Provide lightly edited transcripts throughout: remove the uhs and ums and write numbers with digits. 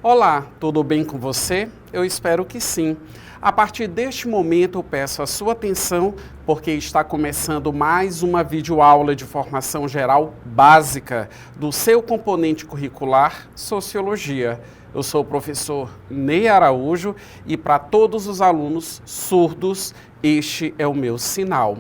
Olá, tudo bem com você? Eu espero que sim. A partir deste momento eu peço a sua atenção porque está começando mais uma videoaula de formação geral básica do seu componente curricular Sociologia. Eu sou o professor Ney Araújo e para todos os alunos surdos, este é o meu sinal.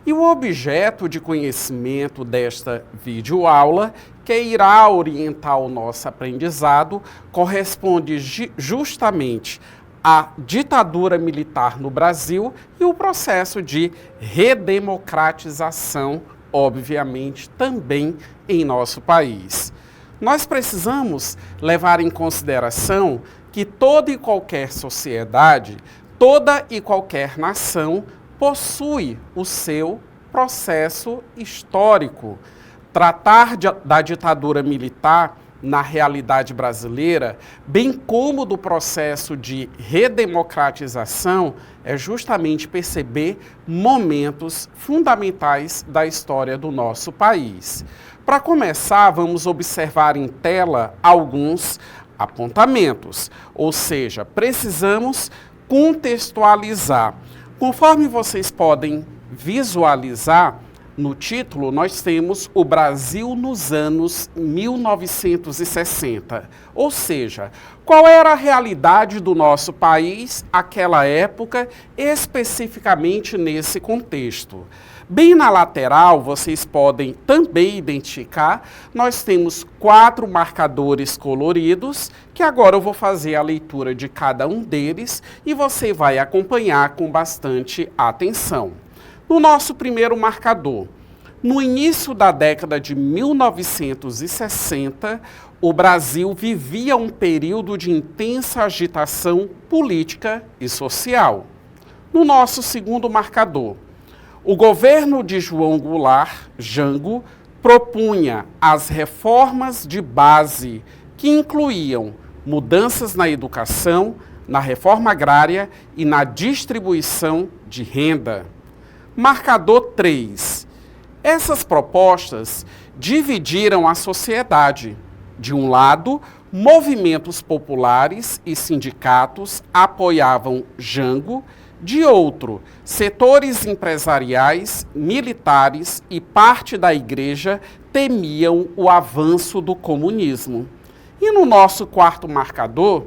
E o objeto de conhecimento desta videoaula, que irá orientar o nosso aprendizado, corresponde justamente à ditadura militar no Brasil e o processo de redemocratização, obviamente, também em nosso país. Nós precisamos levar em consideração que toda e qualquer sociedade, toda e qualquer nação possui o seu processo histórico. Tratar da ditadura militar na realidade brasileira, bem como do processo de redemocratização, é justamente perceber momentos fundamentais da história do nosso país. Para começar, vamos observar em tela alguns apontamentos, ou seja, precisamos contextualizar. Conforme vocês podem visualizar, no título nós temos o Brasil nos anos 1960, ou seja, qual era a realidade do nosso país naquela época, especificamente nesse contexto. Bem na lateral, vocês podem também identificar, nós temos 4 marcadores coloridos, que agora eu vou fazer a leitura de cada um deles e você vai acompanhar com bastante atenção. No nosso primeiro marcador, no início da década de 1960, o Brasil vivia um período de intensa agitação política e social. No nosso segundo marcador, o governo de João Goulart, Jango, propunha as reformas de base que incluíam mudanças na educação, na reforma agrária e na distribuição de renda. Marcador 3. Essas propostas dividiram a sociedade. De um lado, movimentos populares e sindicatos apoiavam Jango. De outro, setores empresariais, militares e parte da igreja temiam o avanço do comunismo. E no nosso quarto marcador,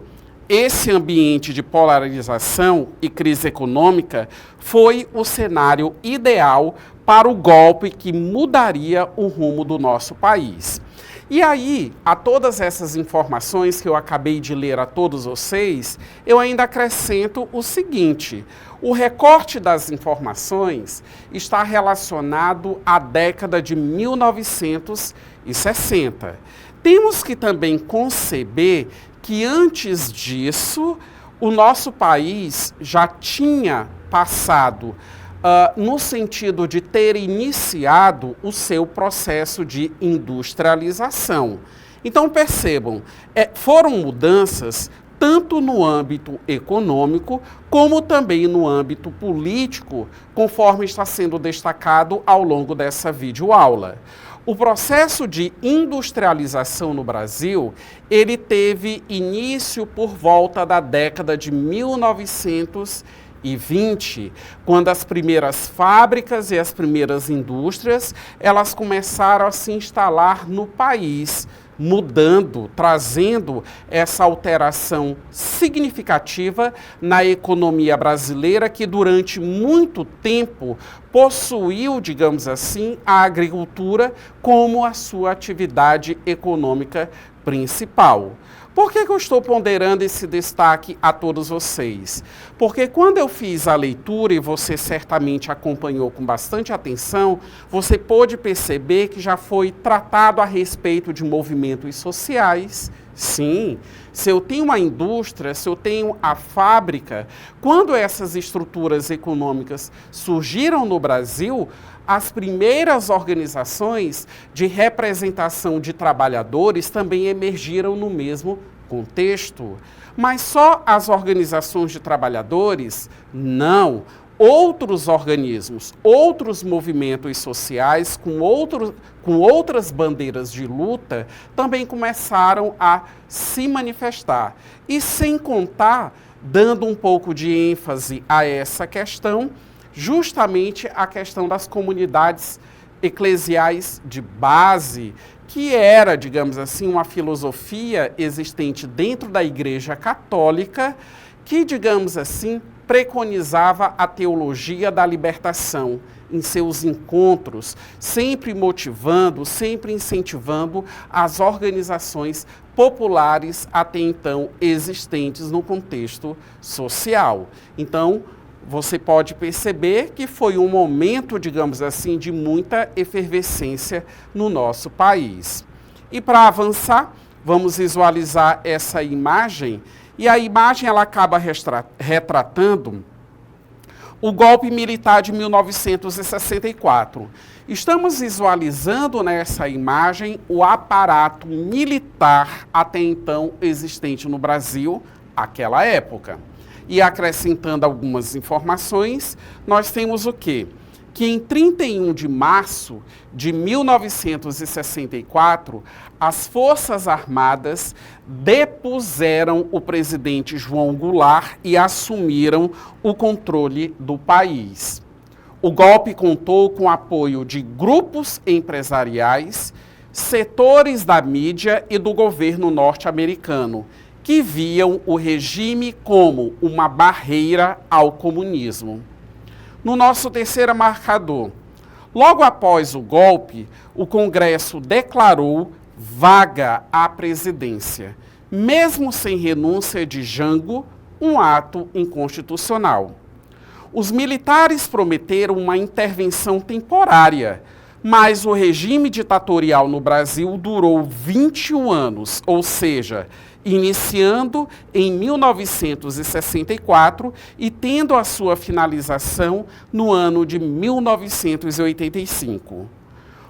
esse ambiente de polarização e crise econômica foi o cenário ideal para o golpe que mudaria o rumo do nosso país. E aí, a todas essas informações que eu acabei de ler a todos vocês, eu ainda acrescento o seguinte: o recorte das informações está relacionado à década de 1960. Temos que também conceber que antes disso, o nosso país já tinha passado no sentido de ter iniciado o seu processo de industrialização. Então percebam, foram mudanças tanto no âmbito econômico, como também no âmbito político, conforme está sendo destacado ao longo dessa videoaula. O processo de industrialização no Brasil, ele teve início por volta da década de 1920, quando as primeiras fábricas e as primeiras indústrias, elas começaram a se instalar no país, mudando, trazendo essa alteração significativa na economia brasileira, que durante muito tempo possuiu, digamos assim, a agricultura como a sua atividade econômica principal. Por que eu estou ponderando esse destaque a todos vocês? Porque quando eu fiz a leitura, e você certamente acompanhou com bastante atenção, você pôde perceber que já foi tratado a respeito de movimentos sociais. Sim, se eu tenho uma indústria, se eu tenho a fábrica, quando essas estruturas econômicas surgiram no Brasil, as primeiras organizações de representação de trabalhadores também emergiram no mesmo contexto. Mas só as organizações de trabalhadores? Não. outros organismos, outros movimentos sociais com outras bandeiras de luta também começaram a se manifestar. E sem contar, dando um pouco de ênfase a essa questão, justamente a questão das comunidades eclesiais de base, que era, digamos assim, uma filosofia existente dentro da Igreja Católica, que, digamos assim, preconizava a teologia da libertação em seus encontros, sempre motivando, sempre incentivando as organizações populares até então existentes no contexto social. Então, você pode perceber que foi um momento, digamos assim, de muita efervescência no nosso país. E para avançar, vamos visualizar essa imagem, e a imagem ela acaba retratando o golpe militar de 1964. Estamos visualizando nessa imagem o aparato militar até então existente no Brasil, àquela época. E acrescentando algumas informações, nós temos o quê? Que em 31 de março de 1964, as Forças Armadas depuseram o presidente João Goulart e assumiram o controle do país. O golpe contou com o apoio de grupos empresariais, setores da mídia e do governo norte-americano, que viam o regime como uma barreira ao comunismo. No nosso terceiro marcador, logo após o golpe, o Congresso declarou vaga à presidência, mesmo sem renúncia de Jango, um ato inconstitucional. Os militares prometeram uma intervenção temporária, mas o regime ditatorial no Brasil durou 21 anos, ou seja, iniciando em 1964 e tendo a sua finalização no ano de 1985.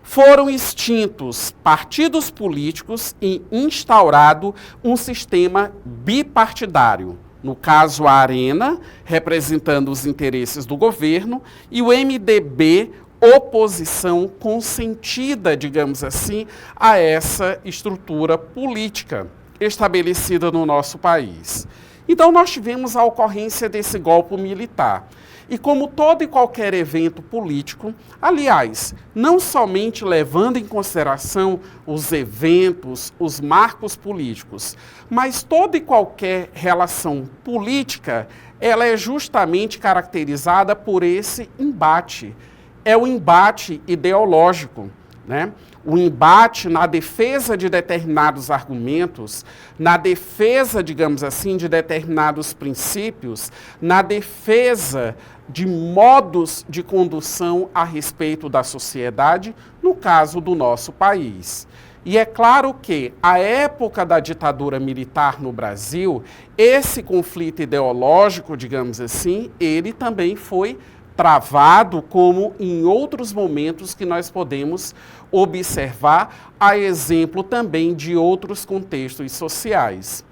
Foram extintos partidos políticos e instaurado um sistema bipartidário. No caso, a Arena, representando os interesses do governo, e o MDB, oposição consentida, digamos assim, a essa estrutura política estabelecida no nosso país. Então, nós tivemos a ocorrência desse golpe militar. E como todo e qualquer evento político, aliás, não somente levando em consideração os eventos, os marcos políticos, mas toda e qualquer relação política, ela é justamente caracterizada por esse embate. É o embate ideológico, né? O embate na defesa de determinados argumentos, na defesa, digamos assim, de determinados princípios, na defesa de modos de condução a respeito da sociedade, no caso do nosso país. E é claro que, à época da ditadura militar no Brasil, esse conflito ideológico, digamos assim, ele também foi travado, como em outros momentos que nós podemos observar, a exemplo também de outros contextos sociais.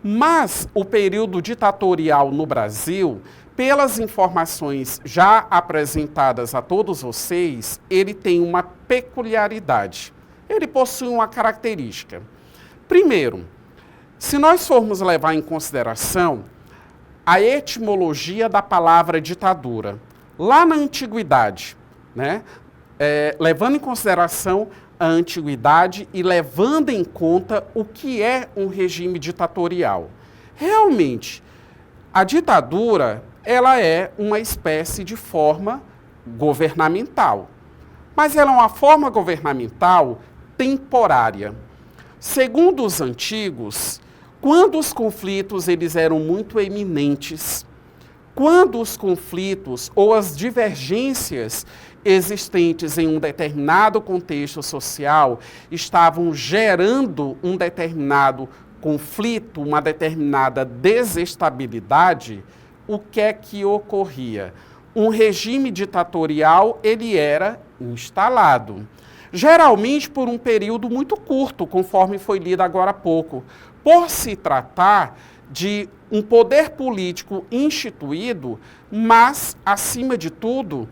Mas o período ditatorial no Brasil, pelas informações já apresentadas a todos vocês, ele tem uma peculiaridade. Ele possui uma característica. Primeiro, se nós formos levar em consideração a etimologia da palavra ditadura, lá na antiguidade, né, levando em consideração a antiguidade e levando em conta o que é um regime ditatorial. Realmente, a ditadura, ela é uma espécie de forma governamental, mas ela é uma forma governamental temporária. Segundo os antigos, quando os conflitos eles eram muito eminentes, quando os conflitos ou as divergências existentes em um determinado contexto social estavam gerando um determinado conflito, uma determinada desestabilidade, o que é que ocorria? Um regime ditatorial, ele era instalado. Geralmente por um período muito curto, conforme foi lido agora há pouco, por se tratar de um poder político instituído, mas, acima de tudo,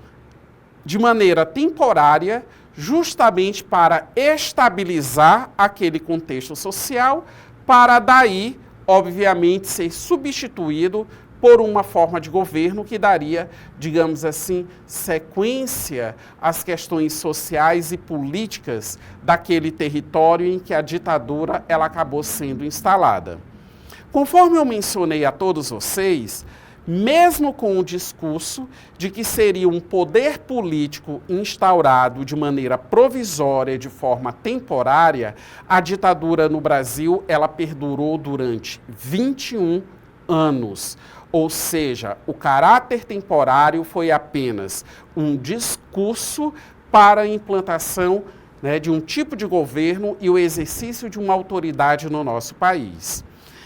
de maneira temporária, justamente para estabilizar aquele contexto social, para daí, obviamente, ser substituído por uma forma de governo que daria, digamos assim, sequência às questões sociais e políticas daquele território em que a ditadura ela acabou sendo instalada. Conforme eu mencionei a todos vocês, mesmo com o discurso de que seria um poder político instaurado de maneira provisória, de forma temporária, a ditadura no Brasil ela perdurou durante 21 anos. Ou seja, o caráter temporário foi apenas um discurso para a implantação, né, de um tipo de governo e o exercício de uma autoridade no nosso país.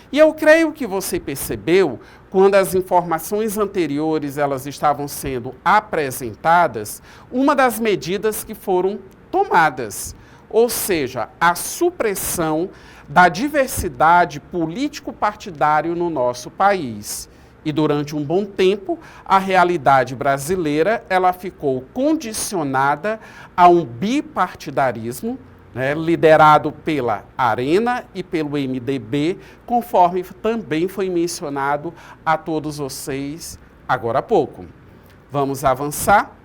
E eu creio que você percebeu, quando as informações anteriores elas estavam sendo apresentadas, uma das medidas que foram tomadas, ou seja, a supressão da diversidade político-partidária no nosso país. E durante um bom tempo, a realidade brasileira ela ficou condicionada a um bipartidarismo, né, liderado pela Arena e pelo MDB, conforme também foi mencionado a todos vocês agora há pouco. Vamos avançar.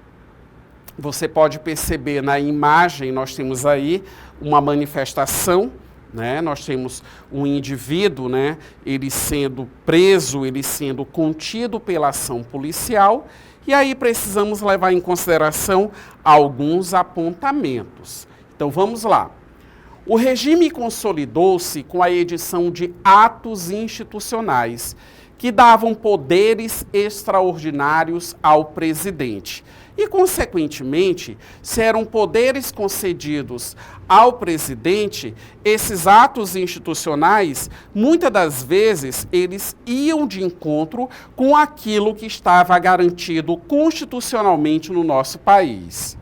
Você pode perceber na imagem, nós temos aí uma manifestação, né? Nós temos um indivíduo, né, ele sendo preso, ele sendo contido pela ação policial, e aí precisamos levar em consideração alguns apontamentos. Então vamos lá. O regime consolidou-se com a edição de atos institucionais que davam poderes extraordinários ao presidente. E, consequentemente, se eram poderes concedidos ao presidente, esses atos institucionais, muitas das vezes, eles iam de encontro com aquilo que estava garantido constitucionalmente no nosso país.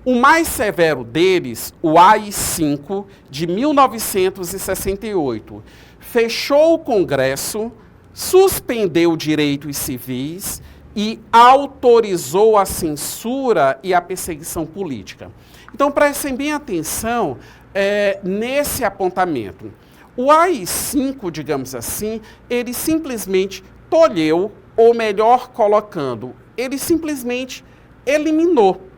O mais severo deles, o AI-5, de 1968, fechou o Congresso, suspendeu direitos civis e autorizou a censura e a perseguição política. Então, prestem bem atenção nesse apontamento. O AI-5, digamos assim, ele simplesmente tolheu, ou melhor colocando, ele simplesmente eliminou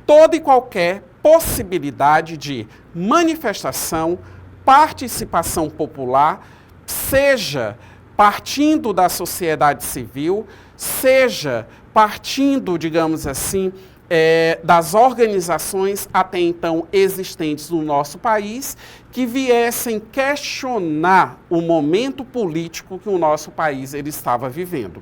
toda e qualquer possibilidade de manifestação, participação popular, seja partindo da sociedade civil, seja partindo, digamos assim, das organizações até então existentes no nosso país, que viessem questionar o momento político que o nosso país ele estava vivendo.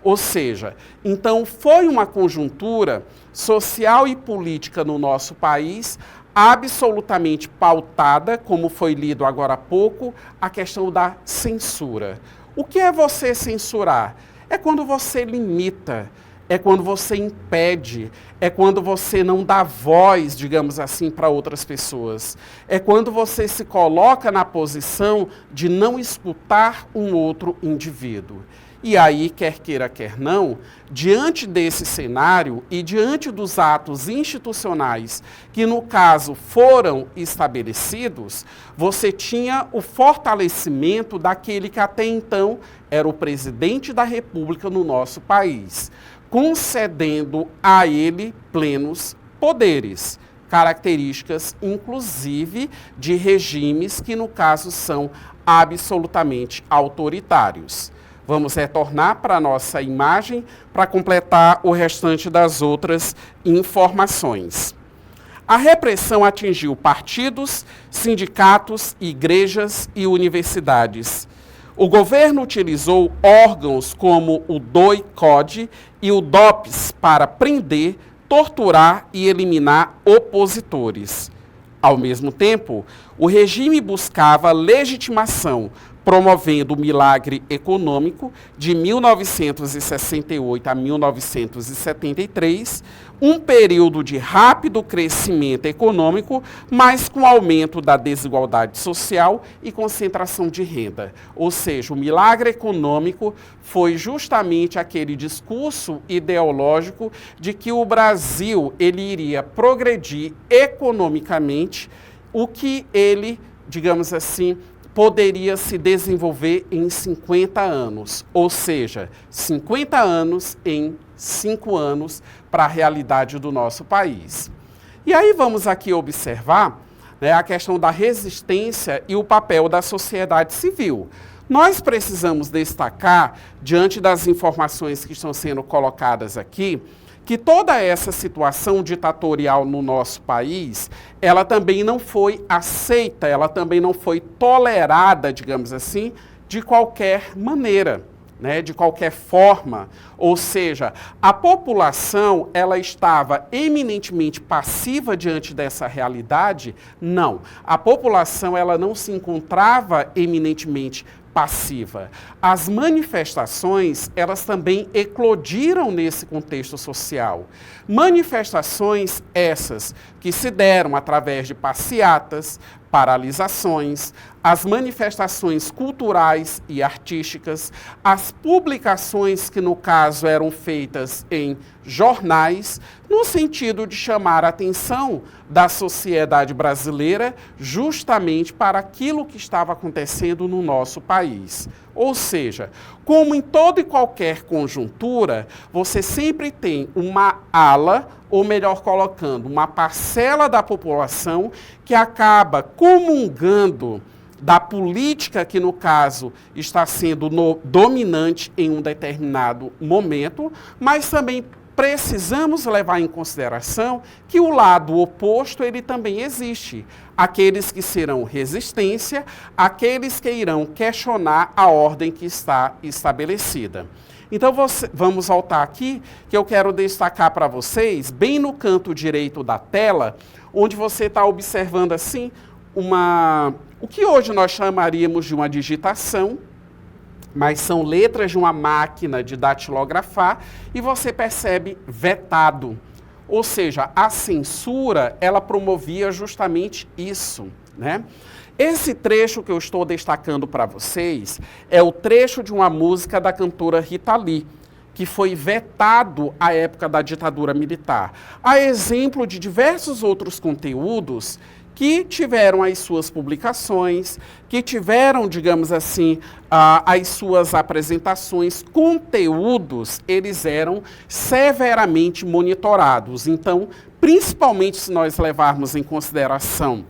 Ou seja, então foi uma conjuntura social e política no nosso país absolutamente pautada, como foi lido agora há pouco, a questão da censura. O que é você censurar? É quando você limita, é quando você impede, é quando você não dá voz, digamos assim, para outras pessoas. É quando você se coloca na posição de não escutar um outro indivíduo. E aí, quer queira, quer não, diante desse cenário e diante dos atos institucionais que, no caso, foram estabelecidos, você tinha o fortalecimento daquele que até então era o presidente da República no nosso país, concedendo a ele plenos poderes, características, inclusive, de regimes que, no caso, são absolutamente autoritários. Vamos retornar para a nossa imagem para completar o restante das outras informações. A repressão atingiu partidos, sindicatos, igrejas e universidades. O governo utilizou órgãos como o DOI-CODE e o DOPS para prender, torturar e eliminar opositores. Ao mesmo tempo, O regime buscava legitimação, promovendo o milagre econômico de 1968 a 1973, um período de rápido crescimento econômico, mas com aumento da desigualdade social e concentração de renda. Ou seja, o milagre econômico foi justamente aquele discurso ideológico de que o Brasil ele iria progredir economicamente, o que ele, digamos assim, poderia se desenvolver em 50 anos, ou seja, 50 anos em 5 anos para a realidade do nosso país. E aí vamos aqui observar, né, a questão da resistência e o papel da sociedade civil. Nós precisamos destacar, diante das informações que estão sendo colocadas aqui, que toda essa situação ditatorial no nosso país, ela também não foi aceita, ela também não foi tolerada, digamos assim, de qualquer maneira, né, de qualquer forma. Ou seja, a população, ela estava eminentemente passiva diante dessa realidade? Não. A população, ela não se encontrava eminentemente passiva. As manifestações, elas também eclodiram nesse contexto social. Manifestações essas que se deram através de passeatas, paralisações, as manifestações culturais e artísticas, as publicações que, no caso, eram feitas em jornais, no sentido de chamar a atenção da sociedade brasileira justamente para aquilo que estava acontecendo no nosso país. Ou seja, como em toda e qualquer conjuntura, você sempre tem uma ala, ou melhor colocando, uma parcela da população que acaba comungando da política que, no caso, está sendo dominante em um determinado momento, mas também precisamos levar em consideração que o lado oposto, ele também existe. Aqueles que serão resistência, aqueles que irão questionar a ordem que está estabelecida. Então, vamos voltar aqui, que eu quero destacar para vocês, bem no canto direito da tela, onde você está observando assim, o que hoje nós chamaríamos de uma digitação, mas são letras de uma máquina de datilografar, e você percebe vetado. Ou seja, a censura, ela promovia justamente isso, né? Esse trecho que eu estou destacando para vocês é o trecho de uma música da cantora Rita Lee, que foi vetado à época da ditadura militar. A exemplo de diversos outros conteúdos que tiveram as suas publicações, que tiveram, digamos assim, as suas apresentações, conteúdos, eles eram severamente monitorados. Então, principalmente se nós levarmos em consideração,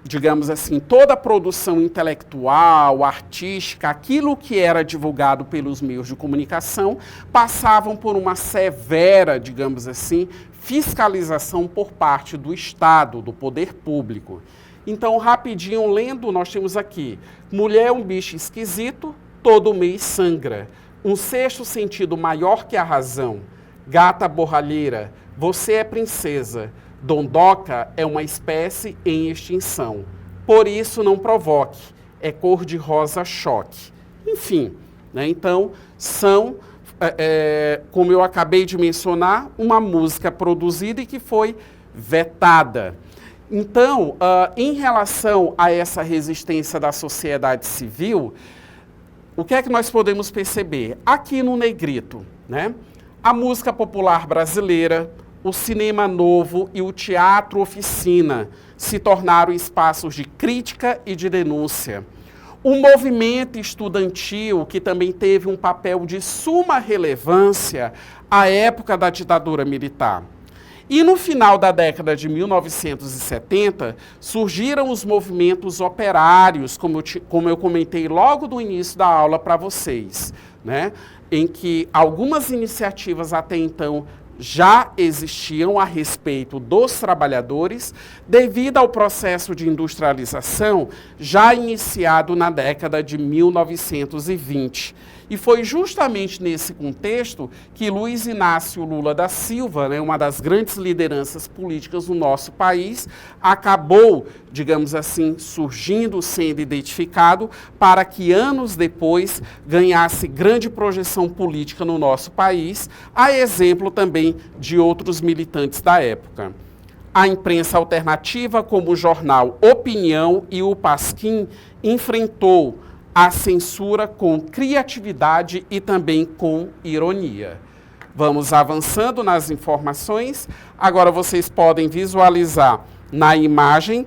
digamos assim, toda a produção intelectual, artística, aquilo que era divulgado pelos meios de comunicação, passavam por uma severa, digamos assim, fiscalização por parte do Estado, do poder público. Então, rapidinho, lendo, nós temos aqui, mulher é um bicho esquisito, todo mês sangra, um sexto sentido maior que a razão, gata borralheira, você é princesa, dondoca é uma espécie em extinção, por isso não provoque, é cor-de-rosa choque. Enfim, né, então, são... como eu acabei de mencionar, uma música produzida e que foi vetada. Então, em relação a essa resistência da sociedade civil, o que é que nós podemos perceber? Aqui no negrito, né? A música popular brasileira, o cinema novo e o teatro oficina se tornaram espaços de crítica e de denúncia. O movimento estudantil, que também teve um papel de suma relevância à época da ditadura militar. E no final da década de 1970, surgiram os movimentos operários, como eu comentei logo no início da aula para vocês, né? Em que algumas iniciativas até então já existiam a respeito dos trabalhadores, devido ao processo de industrialização já iniciado na década de 1920. E foi justamente nesse contexto que Luiz Inácio Lula da Silva, né, uma das grandes lideranças políticas do nosso país, acabou, digamos assim, surgindo, sendo identificado, para que anos depois ganhasse grande projeção política no nosso país, a exemplo também de outros militantes da época. A imprensa alternativa, como o jornal Opinião e o Pasquim, enfrentou a censura com criatividade e também com ironia. Vamos avançando nas informações. Agora vocês podem visualizar na imagem,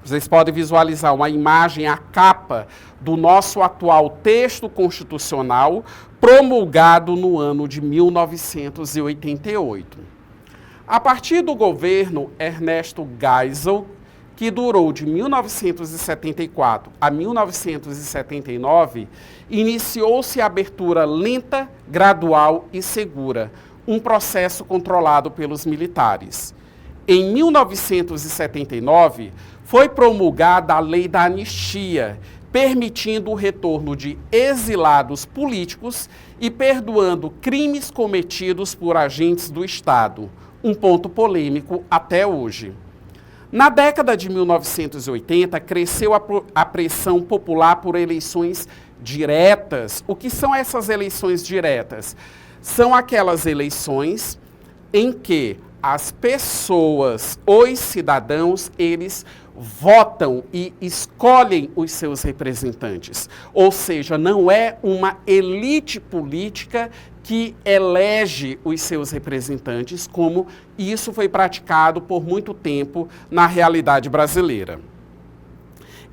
vocês podem visualizar uma imagem, a capa do nosso atual texto constitucional, promulgado no ano de 1988. A partir do governo Ernesto Geisel, que durou de 1974 a 1979, iniciou-se a abertura lenta, gradual e segura, um processo controlado pelos militares. Em 1979, foi promulgada a Lei da Anistia, permitindo o retorno de exilados políticos e perdoando crimes cometidos por agentes do Estado, um ponto polêmico até hoje. Na década de 1980, cresceu a pressão popular por eleições diretas. O que são essas eleições diretas? São aquelas eleições em que as pessoas, os cidadãos, eles votam e escolhem os seus representantes. Ou seja, não é uma elite política que elege os seus representantes, como isso foi praticado por muito tempo na realidade brasileira.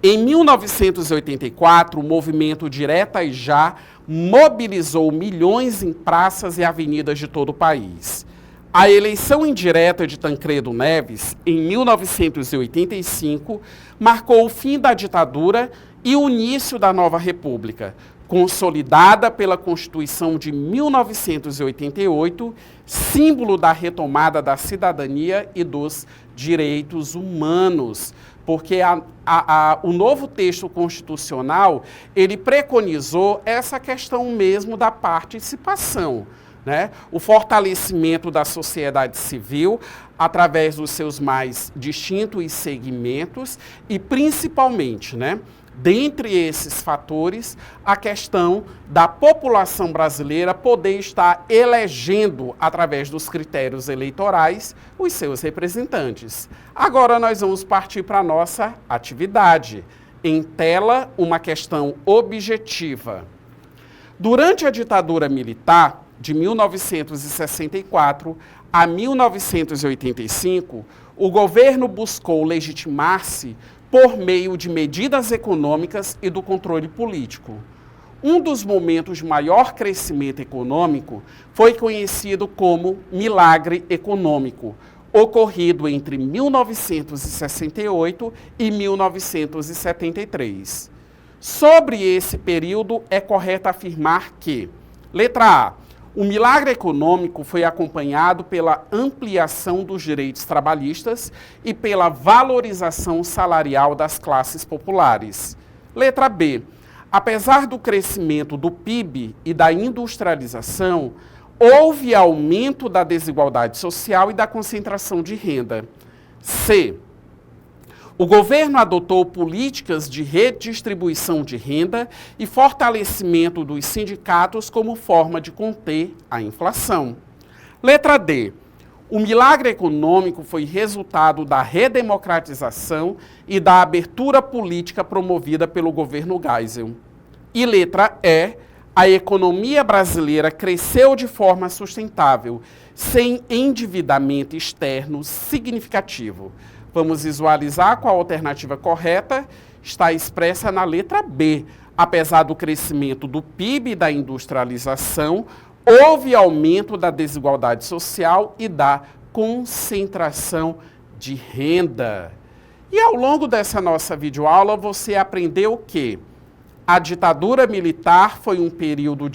Em 1984, o movimento Direta e Já mobilizou milhões em praças e avenidas de todo o país. A eleição indireta de Tancredo Neves, em 1985, marcou o fim da ditadura e o início da nova república, consolidada pela Constituição de 1988, símbolo da retomada da cidadania e dos direitos humanos, porque o novo texto constitucional, ele preconizou essa questão mesmo da participação, né? O fortalecimento da sociedade civil através dos seus mais distintos segmentos e, principalmente, né, dentre esses fatores, a questão da população brasileira poder estar elegendo, através dos critérios eleitorais, os seus representantes. Agora nós vamos partir para a nossa atividade. Em tela, uma questão objetiva. Durante a ditadura militar, de 1964 a 1985, o governo buscou legitimar-se por meio de medidas econômicas e do controle político. Um dos momentos de maior crescimento econômico foi conhecido como milagre econômico, ocorrido entre 1968 e 1973. Sobre esse período, é correto afirmar que, letra A, o milagre econômico foi acompanhado pela ampliação dos direitos trabalhistas e pela valorização salarial das classes populares. Letra B. Apesar do crescimento do PIB e da industrialização, houve aumento da desigualdade social e da concentração de renda. C. O governo adotou políticas de redistribuição de renda e fortalecimento dos sindicatos como forma de conter a inflação. Letra D. O milagre econômico foi resultado da redemocratização e da abertura política promovida pelo governo Geisel. E letra E. A economia brasileira cresceu de forma sustentável, sem endividamento externo significativo. Vamos visualizar qual a alternativa correta está expressa na letra B. Apesar do crescimento do PIB e da industrialização, houve aumento da desigualdade social e da concentração de renda. E ao longo dessa nossa videoaula, você aprendeu que a ditadura militar foi um período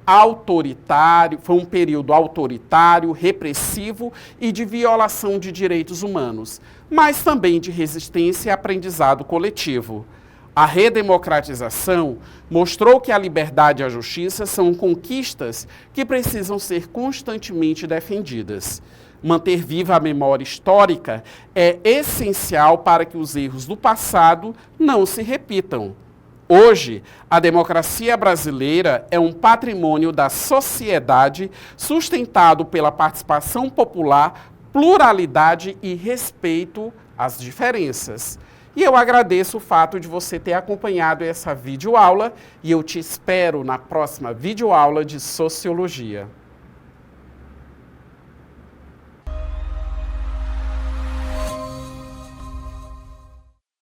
autoritário, repressivo e de violação de direitos humanos, mas também de resistência e aprendizado coletivo. A redemocratização mostrou que a liberdade e a justiça são conquistas que precisam ser constantemente defendidas. Manter viva a memória histórica é essencial para que os erros do passado não se repitam. Hoje, a democracia brasileira é um patrimônio da sociedade sustentado pela participação popular, pluralidade e respeito às diferenças. E eu agradeço o fato de você ter acompanhado essa videoaula e eu te espero na próxima videoaula de Sociologia.